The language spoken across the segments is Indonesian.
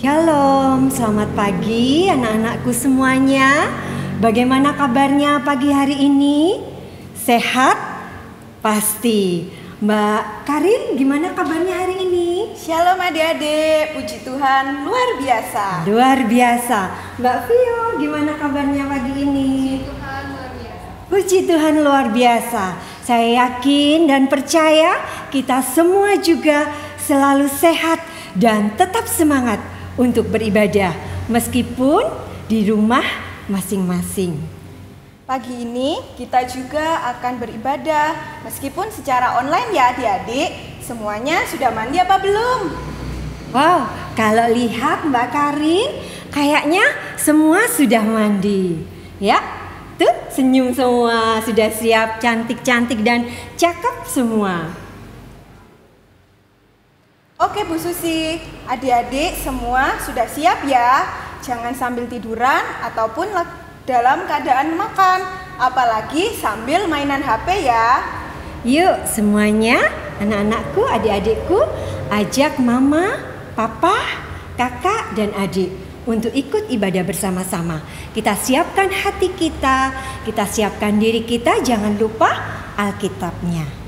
Shalom, selamat pagi anak-anakku semuanya. Bagaimana kabarnya pagi hari ini? Sehat? Pasti. Mbak Karin, gimana kabarnya hari ini? Shalom adik-adik, puji Tuhan luar biasa. Luar biasa. Mbak Vio, gimana kabarnya pagi ini? Puji Tuhan luar biasa. Puji Tuhan luar biasa. Saya yakin dan percaya kita semua juga selalu sehat dan tetap semangat untuk beribadah meskipun di rumah masing-masing. Pagi ini kita juga akan beribadah meskipun secara online ya adik-adik. Semuanya sudah mandi apa belum? Wow, kalau lihat Mbak Karin kayaknya semua sudah mandi. Ya, tuh senyum semua, sudah siap, cantik-cantik dan cakep semua. Oke Bu Susi, adik-adik semua sudah siap ya? Jangan sambil tiduran ataupun dalam keadaan makan, apalagi sambil mainan HP ya. Yuk semuanya, anak-anakku, adik-adikku, ajak mama, papa, kakak, dan adik untuk ikut ibadah bersama-sama. Kita siapkan hati kita siapkan diri kita, jangan lupa Alkitabnya.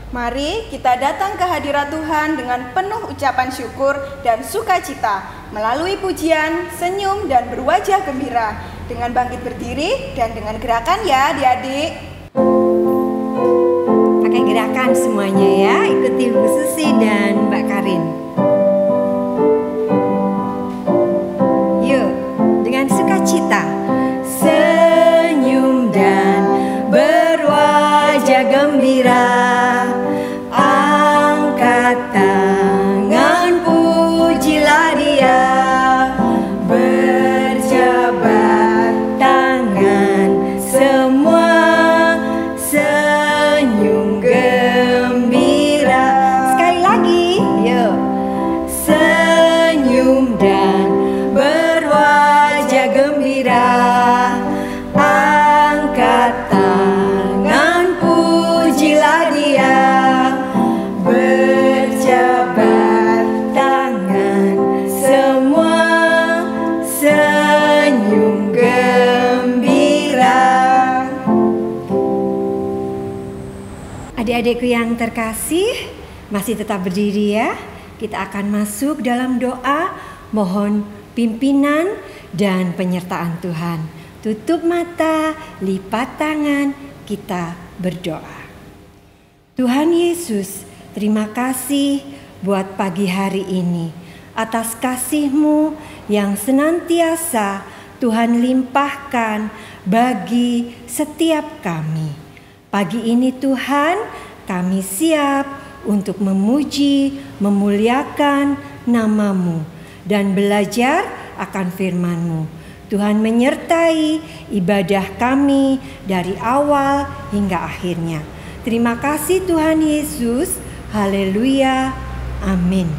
Mari kita datang ke hadirat Tuhan dengan penuh ucapan syukur dan sukacita, melalui pujian, senyum, dan berwajah gembira, dengan bangkit berdiri dan dengan gerakan ya adik-adik. Pakai gerakan semuanya ya, ikuti Bu Susi dan Mbak Karin. Yuk, dengan sukacita, senyum dan berwajah gembira. Angkat tangan, pujilah Dia, berjabat tangan, semua senyum gembira. Sekali lagi, yuk. Senyum dan berwajah gembira. Angkat tangan, pujilah Dia, berjabat tangan, semua senyum gembira. Adik-adikku yang terkasih, masih tetap berdiri ya. Kita akan masuk dalam doa, mohon pimpinan dan penyertaan Tuhan. Tutup mata, lipat tangan, kita berdoa. Tuhan Yesus, terima kasih buat pagi hari ini. Atas kasih-Mu yang senantiasa Tuhan limpahkan bagi setiap kami. Pagi ini Tuhan, kami siap untuk memuji, memuliakan nama-Mu dan belajar akan firman-Mu. Tuhan menyertai ibadah kami dari awal hingga akhirnya. Terima kasih Tuhan Yesus. Haleluya. Amin.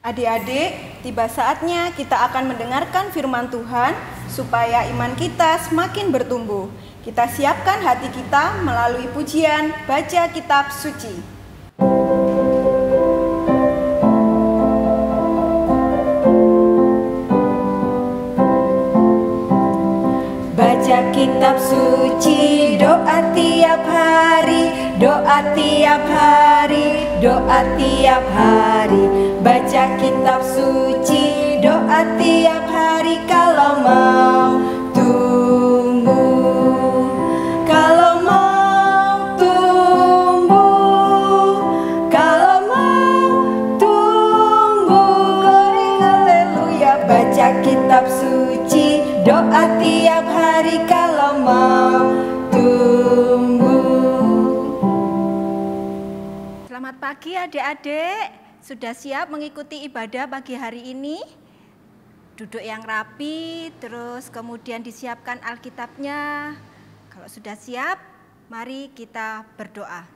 Adik-adik, tiba saatnya kita akan mendengarkan firman Tuhan supaya iman kita semakin bertumbuh. Kita siapkan hati kita melalui pujian baca kitab suci. Baca kitab suci, doa tiap hari, doa tiap hari, doa tiap hari. Baca kitab suci, doa tiap hari kalau mau tumbuh. Kalau mau tumbuh, kalau mau tumbuh. Glory haleluya. Baca kitab suci, doa tiap hari kalau mau tumbuh. Selamat pagi adik-adik, sudah siap mengikuti ibadah pagi hari ini? Duduk yang rapi, terus kemudian disiapkan Alkitabnya. Kalau sudah siap, mari kita berdoa.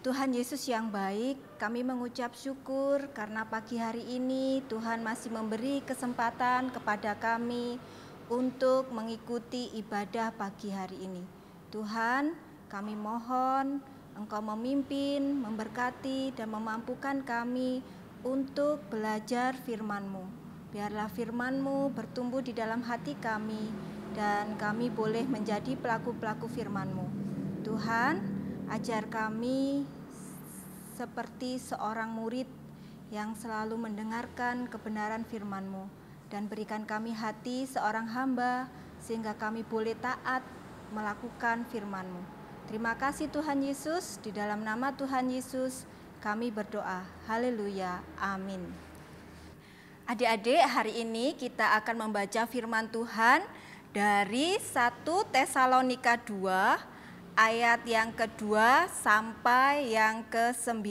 Tuhan Yesus yang baik, kami mengucap syukur karena pagi hari ini Tuhan masih memberi kesempatan kepada kami untuk mengikuti ibadah pagi hari ini. Tuhan, kami mohon Engkau memimpin, memberkati, dan memampukan kami untuk belajar firman-Mu. Biarlah firman-Mu bertumbuh di dalam hati kami dan kami boleh menjadi pelaku-pelaku firman-Mu. Tuhan, ajar kami seperti seorang murid yang selalu mendengarkan kebenaran firman-Mu, dan berikan kami hati seorang hamba sehingga kami boleh taat melakukan firman-Mu. Terima kasih Tuhan Yesus, di dalam nama Tuhan Yesus kami berdoa. Haleluya, amin. Adik-adik, hari ini kita akan membaca firman Tuhan dari 1 Tesalonika 2 ayat yang kedua sampai yang ke-9.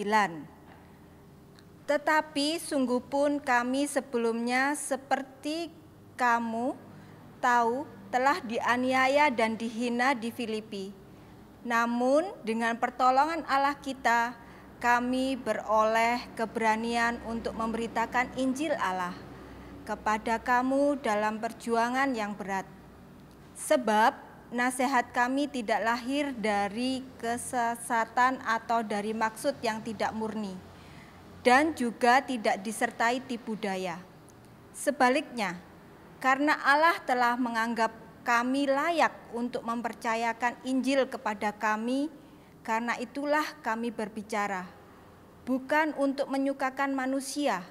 Tetapi sungguh pun kami sebelumnya seperti kamu tahu telah dianiaya dan dihina di Filipi. Namun dengan pertolongan Allah kita, kami beroleh keberanian untuk memberitakan Injil Allah kepada kamu dalam perjuangan yang berat. Sebab nasihat kami tidak lahir dari kesesatan atau dari maksud yang tidak murni, dan juga tidak disertai tipu daya. Sebaliknya, karena Allah telah menganggap kami layak untuk mempercayakan Injil kepada kami, karena itulah kami berbicara, bukan untuk menyukakan manusia,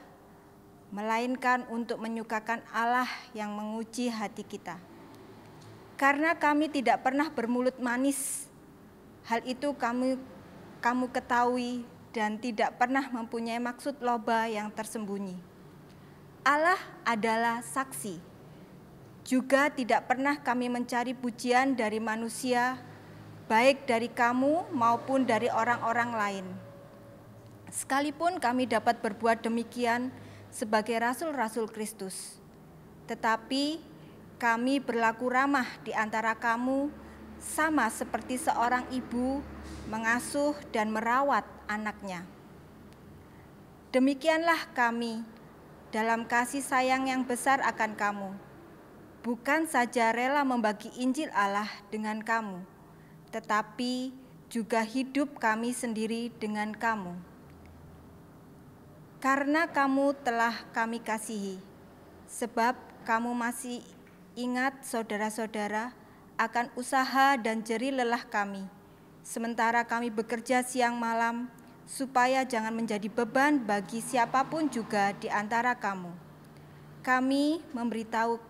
melainkan untuk menyukakan Allah yang menguji hati kita. Karena kami tidak pernah bermulut manis, hal itu kamu ketahui, dan tidak pernah mempunyai maksud loba yang tersembunyi. Allah adalah saksi. Juga tidak pernah kami mencari pujian dari manusia, baik dari kamu maupun dari orang-orang lain. Sekalipun kami dapat berbuat demikian sebagai rasul-rasul Kristus, tetapi kami berlaku ramah di antara kamu, sama seperti seorang ibu mengasuh dan merawat anaknya. Demikianlah kami dalam kasih sayang yang besar akan kamu, bukan saja rela membagi Injil Allah dengan kamu, tetapi juga hidup kami sendiri dengan kamu. Karena kamu telah kami kasihi, sebab kamu masih ingat saudara-saudara akan usaha dan jerih lelah kami, sementara kami bekerja siang malam, supaya jangan menjadi beban bagi siapapun juga di antara kamu. Kami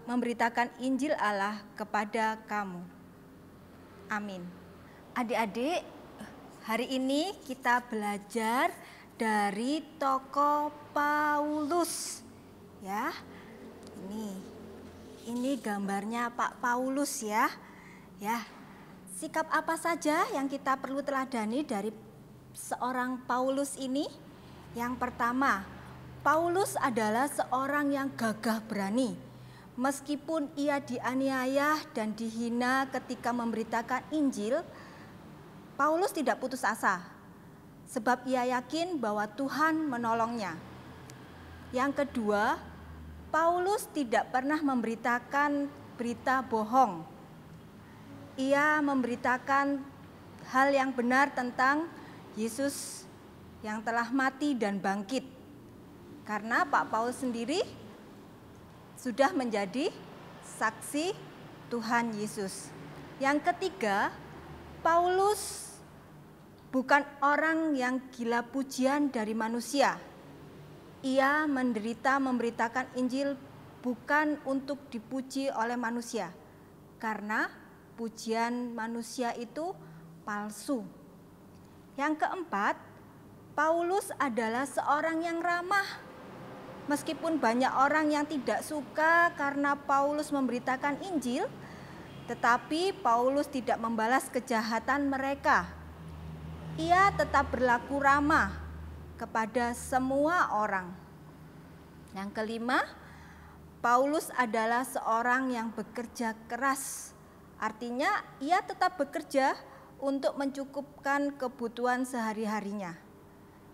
memberitakan Injil Allah kepada kamu. Amin. Adik-adik, hari ini kita belajar dari tokoh Paulus. Ya, ini gambarnya Pak Paulus ya. Ya, sikap apa saja yang kita perlu teladani dari seorang Paulus ini? Yang pertama, Paulus adalah seorang yang gagah berani. Meskipun ia dianiaya dan dihina ketika memberitakan Injil, Paulus tidak putus asa, sebab ia yakin bahwa Tuhan menolongnya. Yang kedua, Paulus tidak pernah memberitakan berita bohong. Ia memberitakan hal yang benar tentang Yesus yang telah mati dan bangkit. Karena Pak Paulus sendiri sudah menjadi saksi Tuhan Yesus. Yang ketiga, Paulus bukan orang yang gila pujian dari manusia. Ia menderita memberitakan Injil bukan untuk dipuji oleh manusia, karena pujian manusia itu palsu. Yang keempat, Paulus adalah seorang yang ramah. Meskipun banyak orang yang tidak suka karena Paulus memberitakan Injil, tetapi Paulus tidak membalas kejahatan mereka. Ia tetap berlaku ramah kepada semua orang. Yang kelima, Paulus adalah seorang yang bekerja keras. Artinya ia tetap bekerja untuk mencukupkan kebutuhan sehari-harinya.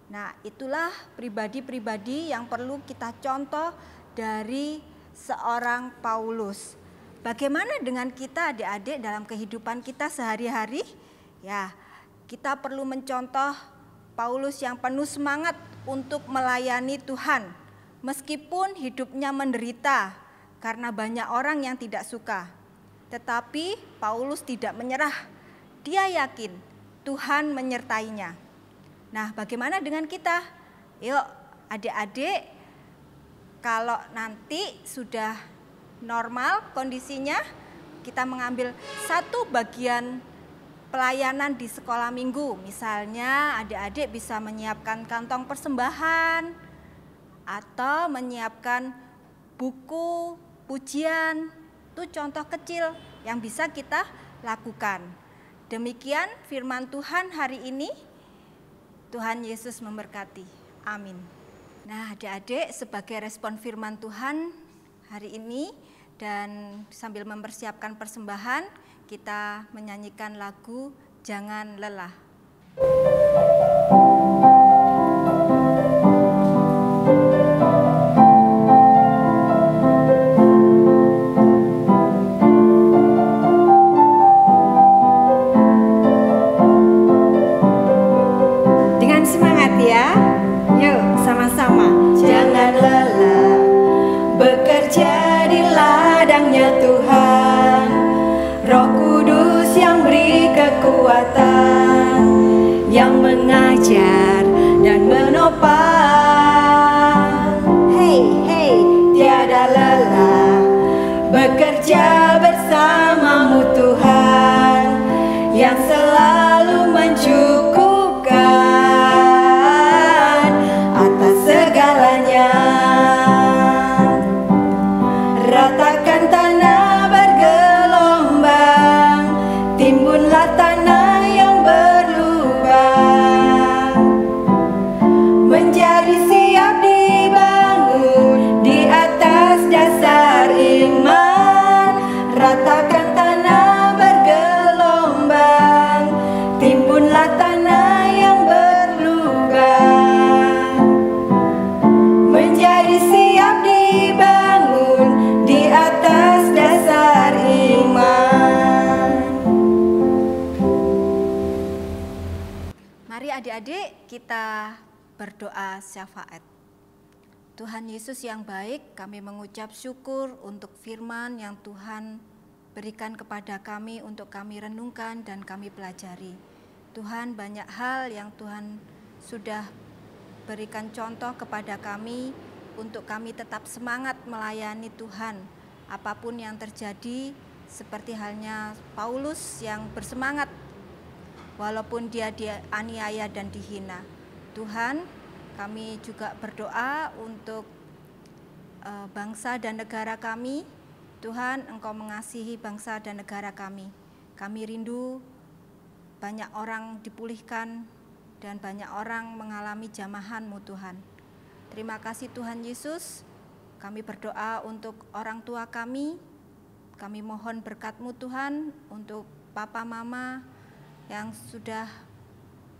Nah, itulah pribadi-pribadi yang perlu kita contoh dari seorang Paulus. Bagaimana dengan kita adik-adik dalam kehidupan kita sehari-hari? Ya, kita perlu mencontoh Paulus yang penuh semangat untuk melayani Tuhan, meskipun hidupnya menderita karena banyak orang yang tidak suka. Tetapi Paulus tidak menyerah. Dia yakin Tuhan menyertainya. Nah, bagaimana dengan kita? Yuk, adik-adik, kalau nanti sudah normal kondisinya, kita mengambil satu bagian pelayanan di sekolah minggu. Misalnya adik-adik bisa menyiapkan kantong persembahan atau menyiapkan buku pujian. Itu contoh kecil yang bisa kita lakukan. Demikian firman Tuhan hari ini. Tuhan Yesus memberkati. Amin. Nah, adik-adik, sebagai respon firman Tuhan hari ini dan sambil mempersiapkan persembahan, kita menyanyikan lagu Jangan Lelah. Dengan semangat ya. Yuk sama-sama. Jangan lelah bekerja di ladangnya Tuhan. Roh Kudus yang beri kekuatan, yang mengajar dan menopang. Hey, hey, tiada lelah bekerja bersamamu Tuhan, yang selalu mencukupkan atas segalanya. Ratakan tanah bergelombang, timbunlah tanah yang berlubang, menjadi siap dibangun di atas dasar iman. Ratakan tanah bergelombang, timbunlah tanah yang berlubang, menjadi siap dibangun di atas dasar iman. Mari adik-adik kita berdoa syafaat. Tuhan Yesus yang baik, kami mengucap syukur untuk firman yang Tuhan berikan kepada kami untuk kami renungkan dan kami pelajari. Tuhan, banyak hal yang Tuhan sudah berikan contoh kepada kami untuk kami tetap semangat melayani Tuhan. Apapun yang terjadi, seperti halnya Paulus yang bersemangat walaupun dia dianiaya dan dihina. Tuhan, kami juga berdoa untuk bangsa dan negara kami. Tuhan, Engkau mengasihi bangsa dan negara kami. Kami rindu banyak orang dipulihkan dan banyak orang mengalami jamahan-Mu Tuhan. Terima kasih Tuhan Yesus. Kami berdoa untuk orang tua kami. Kami mohon berkat-Mu Tuhan untuk papa mama yang sudah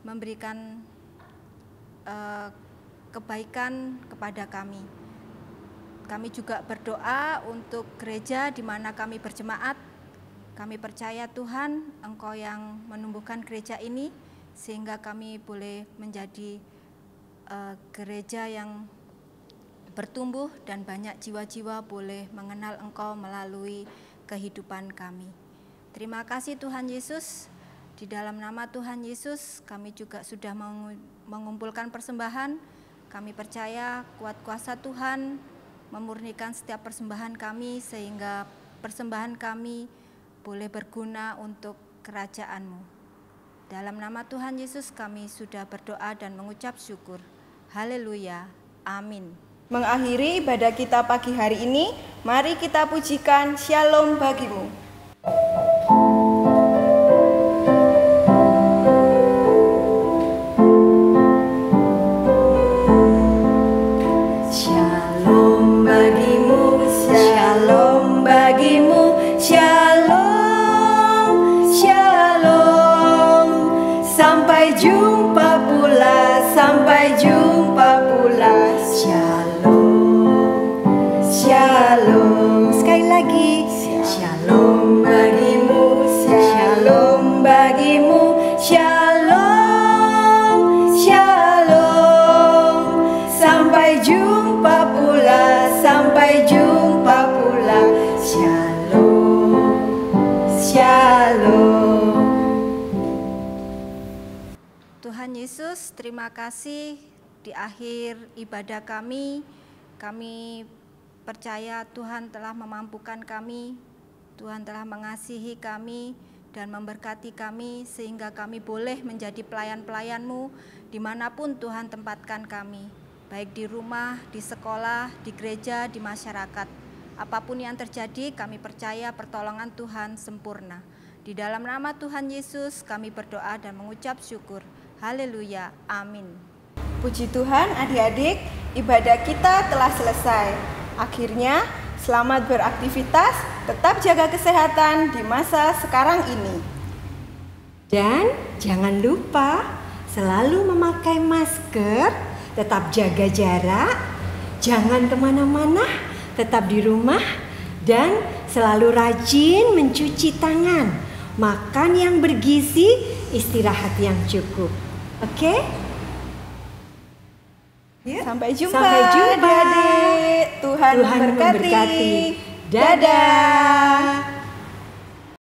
memberikan kebaikan kepada kami. Kami juga berdoa untuk gereja di mana kami berjemaat. Kami percaya Tuhan, Engkau yang menumbuhkan gereja ini sehingga kami boleh menjadi gereja yang bertumbuh dan banyak jiwa-jiwa boleh mengenal Engkau melalui kehidupan kami. Terima kasih Tuhan Yesus. Di dalam nama Tuhan Yesus, kami juga sudah mengumpulkan persembahan. Kami percaya kuat kuasa Tuhan memurnikan setiap persembahan kami sehingga persembahan kami boleh berguna untuk kerajaan-Mu. Dalam nama Tuhan Yesus kami sudah berdoa dan mengucap syukur. Haleluya. Amin. Mengakhiri ibadah kita pagi hari ini, mari kita pujikan Shalom bagimu. Sampai jumpa pula. Shalom, shalom. Sekali lagi, shalom. Yesus, terima kasih di akhir ibadah kami percaya Tuhan telah memampukan kami, Tuhan telah mengasihi kami dan memberkati kami sehingga kami boleh menjadi pelayan-pelayan-Mu dimanapun Tuhan tempatkan kami, baik di rumah, di sekolah, di gereja, di masyarakat. Apapun yang terjadi, kami percaya pertolongan Tuhan sempurna. Di dalam nama Tuhan Yesus kami berdoa dan mengucap syukur. Haleluya, amin. Puji Tuhan, adik-adik, ibadah kita telah selesai. Akhirnya, selamat beraktivitas, tetap jaga kesehatan di masa sekarang ini. Dan jangan lupa selalu memakai masker, tetap jaga jarak, jangan kemana-mana, tetap di rumah, dan selalu rajin mencuci tangan, makan yang bergizi, istirahat yang cukup. Oke? Sampai jumpa, Sampai jumpa. adik-adik. Tuhan memberkati. Dadah.